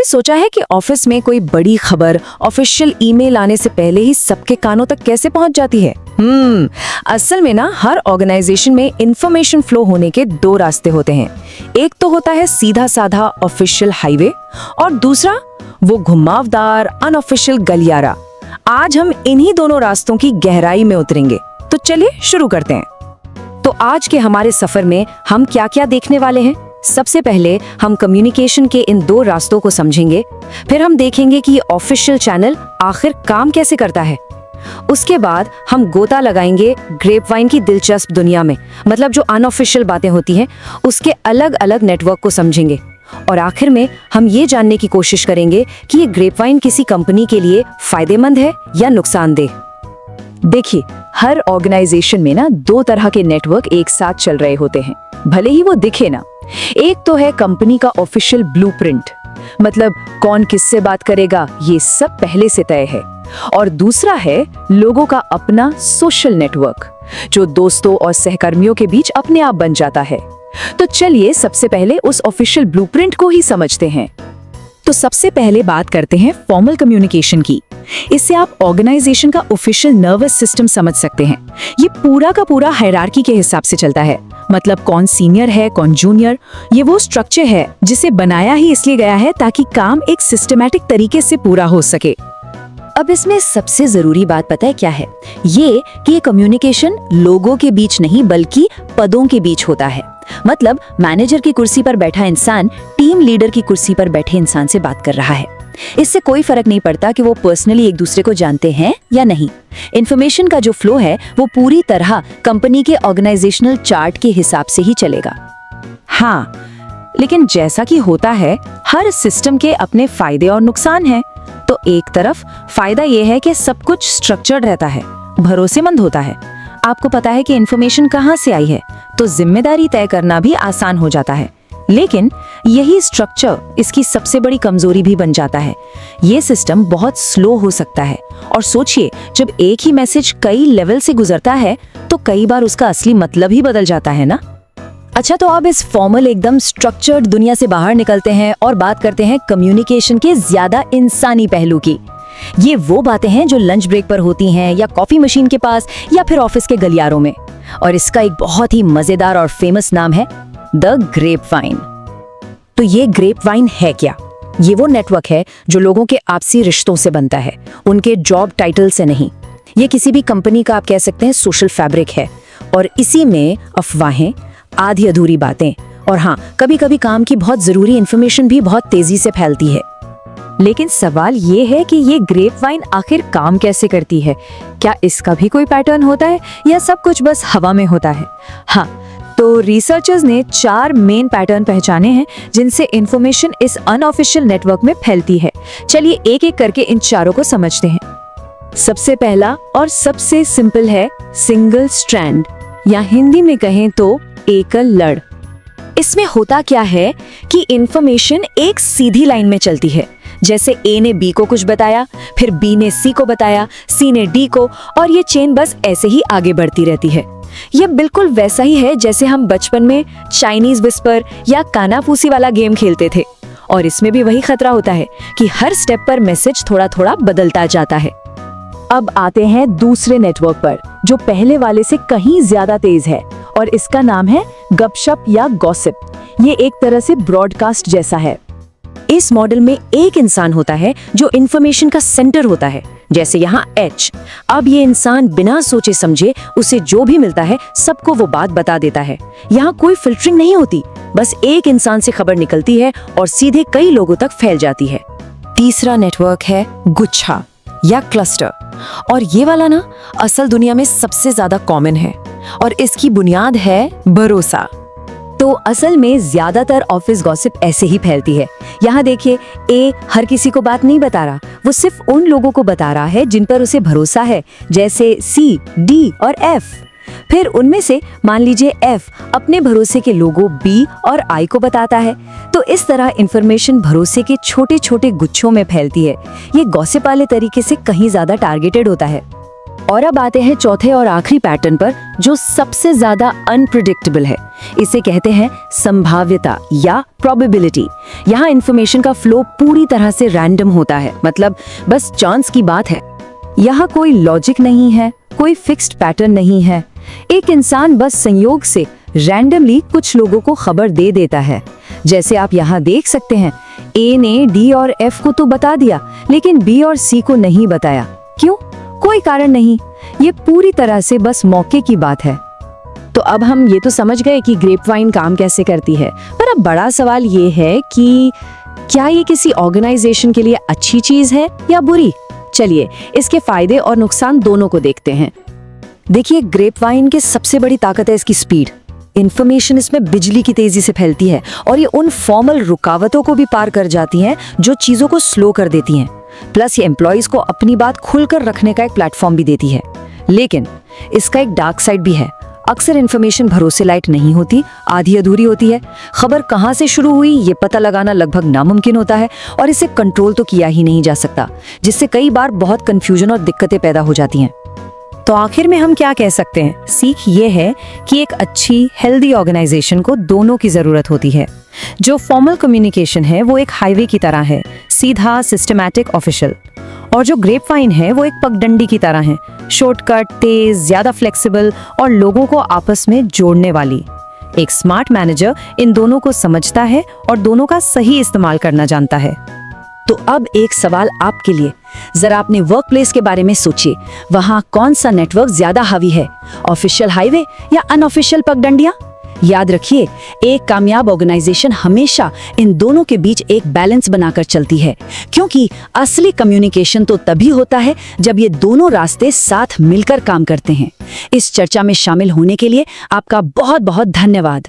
कभी सोचा है कि ऑफिस में कोई बड़ी खबर ऑफिशियल ईमेल आने से पहले ही सबके कानों तक कैसे पहुंच जाती है? असल में ना हर ऑर्गेनाइजेशन में इंफॉर्मेशन फ्लो होने के दो रास्ते होते हैं। एक तो होता है सीधा साधा ऑफिशियल हाईवे और दूसरा वो घुमावदार अनऑफिशियल गलियारा। आज हम इन्हीं दोनों रास्तों की गहराई में उतरेंगे, तो चलिए शुरू करते हैं। तो आज के हमारे सफर में हम क्या क्या देखने वाले हैं? सबसे पहले हम कम्युनिकेशन के इन दो रास्तों को समझेंगे, फिर हम देखेंगे कि ऑफिशियल चैनल आखिर काम कैसे करता है। उसके बाद हम गोता लगाएंगे ग्रेपवाइन की दिलचस्प दुनिया में, मतलब जो अनऑफिशियल बातें होती हैं उसके अलग अलग नेटवर्क को समझेंगे। और आखिर में हम ये जानने की कोशिश करेंगे कि ये ग्रेपवाइन किसी कंपनी के लिए फायदेमंद है या नुकसानदेह। देखिए, हर ऑर्गेनाइजेशन में ना दो तरह के नेटवर्क एक साथ चल रहे होते हैं, भले ही वो दिखे ना। एक तो है कंपनी का ऑफिशियल ब्लूप्रिंट, मतलब कौन किससे बात करेगा ये सब पहले से तय है। और दूसरा है लोगों का अपना सोशल नेटवर्क, जो दोस्तों और सहकर्मियों के बीच अपने आप बन जाता है। तो चलिए सबसे पहले उस ऑफिशियल ब्लूप्रिंट को ही समझते हैं। तो सबसे पहले बात करते हैं फॉर्मल कम्युनिकेशन की। इससे आप ऑर्गेनाइजेशन का ऑफिशियल नर्वस सिस्टम समझ सकते हैं। ये पूरा का पूरा हायरार्की के हिसाब से चलता है, मतलब कौन सीनियर है कौन जूनियर। ये वो स्ट्रक्चर है जिसे बनाया ही इसलिए गया है ताकि काम एक सिस्टमैटिक तरीके से पूरा हो सके। अब इसमें सबसे जरूरी बात पता है क्या है? ये कम्युनिकेशन लोगों के बीच नहीं बल्कि पदों के बीच होता है। मतलब मैनेजर की कुर्सी पर बैठा इंसान टीम लीडर की कुर्सी पर बैठे इंसान से बात कर रहा है। इससे कोई फर्क नहीं पड़ता कि वो पर्सनली एक दूसरे को जानते हैं या नहीं। इंफॉर्मेशन का जो फ्लो है वो पूरी तरह कंपनी के ऑर्गेनाइजेशनल चार्ट के हिसाब से ही चलेगा। हाँ, लेकिन जैसा कि होता है हर सिस्टम के अपने फायदे और नुकसान हैं। तो एक तरफ फायदा ये है कि सब कुछ स्ट्रक्चर्ड रहता है, भरोसेमंद होता है। आपको पता है कि इंफॉर्मेशन कहाँ से आई है, तो जिम्मेदारी तय करना भी आसान हो जाता है। लेकिन यही स्ट्रक्चर इसकी सबसे बड़ी कमजोरी भी बन जाता है। ये सिस्टम बहुत स्लो हो सकता है। और सोचिए, जब एक ही मैसेज कई लेवल से गुजरता है तो कई बार उसका असली मतलब ही बदल जाता है ना। अच्छा, तो अब इस फॉर्मल एकदम स्ट्रक्चर्ड दुनिया से बाहर निकलते हैं और बात करते हैं कम्युनिकेशन के ज्यादा इंसानी पहलू की। ये वो बातें हैं जो लंच ब्रेक पर होती हैं या कॉफी मशीन के पास या फिर ऑफिस के गलियारों में। और इसका एक बहुत ही मजेदार और फेमस नाम है द ग्रेपवाइन। तो ये ग्रेपवाइन है क्या? ये वो नेटवर्क है जो लोगों के आपसी रिश्तों से बनता है, उनके जॉब टाइटल से नहीं। ये किसी भी कंपनी का आप कह सकते हैं सोशल फैब्रिक है। और इसी में अफवाहें, आधी अधूरी बातें और हाँ, कभी कभी काम की बहुत जरूरी इंफॉर्मेशन भी बहुत तेजी से फैलती है। लेकिन सवाल ये है कि ये ग्रेपवाइन आखिर काम कैसे करती है? क्या इसका भी कोई पैटर्न होता है या सब कुछ बस हवा में होता है? हाँ, तो रिसर्चर्स ने 4 मेन पैटर्न पहचाने हैं जिनसे इंफॉर्मेशन इस अनऑफिशियल नेटवर्क में फैलती है। चलिए एक एक करके इन चारों को समझते हैं। सबसे पहला और सबसे सिंपल है सिंगल स्ट्रैंड, या हिंदी में कहें तो एकल लड़। इसमें होता क्या है कि इंफॉर्मेशन एक सीधी लाइन में चलती है। जैसे ए ने बी को कुछ बताया, फिर बी ने सी को बताया, सी ने डी को, और ये चेन बस ऐसे ही आगे बढ़ती रहती है। ये बिल्कुल वैसा ही है जैसे हम बचपन में चाइनीज विस्पर या कानाफूसी वाला गेम खेलते थे। और इसमें भी वही खतरा होता है कि हर स्टेप पर मैसेज थोड़ा थोड़ा बदलता जाता है। अब आते हैं दूसरे नेटवर्क पर, जो पहले वाले से कहीं ज्यादा तेज है, और इसका नाम है गपशप या गॉसिप। ये एक तरह से ब्रॉडकास्ट जैसा है। इस मॉडल में एक इंसान होता है जो इंफॉर्मेशन का सेंटर होता है, जैसे यहाँ एच। अब ये इंसान बिना सोचे समझे उसे जो भी मिलता है सबको वो बात बता देता है। यहाँ कोई फिल्टरिंग नहीं होती, बस एक इंसान से खबर निकलती है और सीधे कई लोगों तक फैल जाती है। तीसरा नेटवर्क है गुच्छा या क्लस्टर, और ये वाला ना असल दुनिया में सबसे ज्यादा कॉमन है और इसकी बुनियाद है भरोसा। तो असल में ज्यादातर ऑफिस गॉसिप ऐसे ही फैलती है। यहाँ देखिए, ए हर किसी को बात नहीं बता रहा, वो सिर्फ उन लोगों को बता रहा है जिन पर उसे भरोसा है, जैसे सी, डी और एफ। फिर उनमें से मान लीजिए एफ अपने भरोसे के लोगों बी और आई को बताता है। तो इस तरह इंफॉर्मेशन भरोसे के छोटे छोटे गुच्छों में फैलती है। ये गॉसिप वाले तरीके से कहीं ज्यादा टारगेटेड होता है। और अब आते हैं चौथे और आखिरी पैटर्न पर, जो सबसे ज्यादा अनप्रिडिक्टेबल है। इसे कहते हैं संभाव्यता या प्रोबेबिलिटी। यहाँ इंफॉर्मेशन का फ्लो पूरी तरह से रैंडम होता है, मतलब बस चांस की बात है। यहाँ कोई लॉजिक नहीं है, कोई फिक्स्ड पैटर्न नहीं है। एक इंसान बस संयोग से रैंडमली कुछ लोगों को खबर दे देता है। जैसे आप यहाँ देख सकते हैं, ए ने डी और एफ को तो बता दिया, लेकिन बी और सी को नहीं बताया। क्यों? कोई कारण नहीं। ये पूरी तरह से बस मौके की बात है। तो अब हम ये तो समझ गए कि ग्रेपवाइन काम कैसे करती है, पर अब बड़ा सवाल ये है कि क्या ये किसी ऑर्गेनाइजेशन के लिए अच्छी चीज है या बुरी? चलिए इसके फायदे और नुकसान दोनों को देखते हैं। देखिए, ग्रेपवाइन की सबसे बड़ी ताकत है इसकी स्पीड। इन्फॉर्मेशन इसमें बिजली की तेजी से फैलती है और ये उन फॉर्मल रुकावटों को भी पार कर जाती हैं जो चीजों को स्लो कर देती हैं। प्लस ये एम्प्लॉइज को अपनी बात खुलकर रखने का एक प्लेटफॉर्म भी देती है। लेकिन इसका एक डार्क साइड भी है। अक्सर इन्फॉर्मेशन भरोसे लायक नहीं होती, आधी अधूरी होती है। खबर कहाँ से शुरू हुई ये पता लगाना लगभग नामुमकिन होता है और इसे कंट्रोल तो किया ही नहीं जा सकता, जिससे कई बार बहुत कंफ्यूजन और दिक्कतें पैदा हो जाती हैं। तो आखिर में हम क्या कह सकते हैं? सीख ये है कि एक अच्छी हेल्दी ऑर्गेनाइजेशन को दोनों की जरूरत होती है। जो फॉर्मल कम्युनिकेशन है वो एक हाईवे की तरह है, सीधा, सिस्टमैटिक, ऑफिशियल। और जो ग्रेपवाइन है वो एक पगडंडी की तरह है, शॉर्टकट, तेज, ज्यादा फ्लेक्सिबल और लोगों को आपस में जोड़ने वाली। एक स्मार्ट मैनेजर इन दोनों को समझता है और दोनों का सही इस्तेमाल करना जानता है। तो अब एक सवाल आपके लिए, जरा अपने वर्क प्लेस के बारे में सोचिए। वहाँ कौन सा नेटवर्क ज्यादा हावी है, ऑफिशियल हाईवे या अनऑफिशियल पगडंडियां? याद रखिए, एक कामयाब ऑर्गेनाइजेशन हमेशा इन दोनों के बीच एक बैलेंस बनाकर चलती है, क्योंकि असली कम्युनिकेशन तो तभी होता है जब ये दोनों रास्ते साथ मिलकर काम करते हैं। इस चर्चा में शामिल होने के लिए आपका बहुत बहुत धन्यवाद।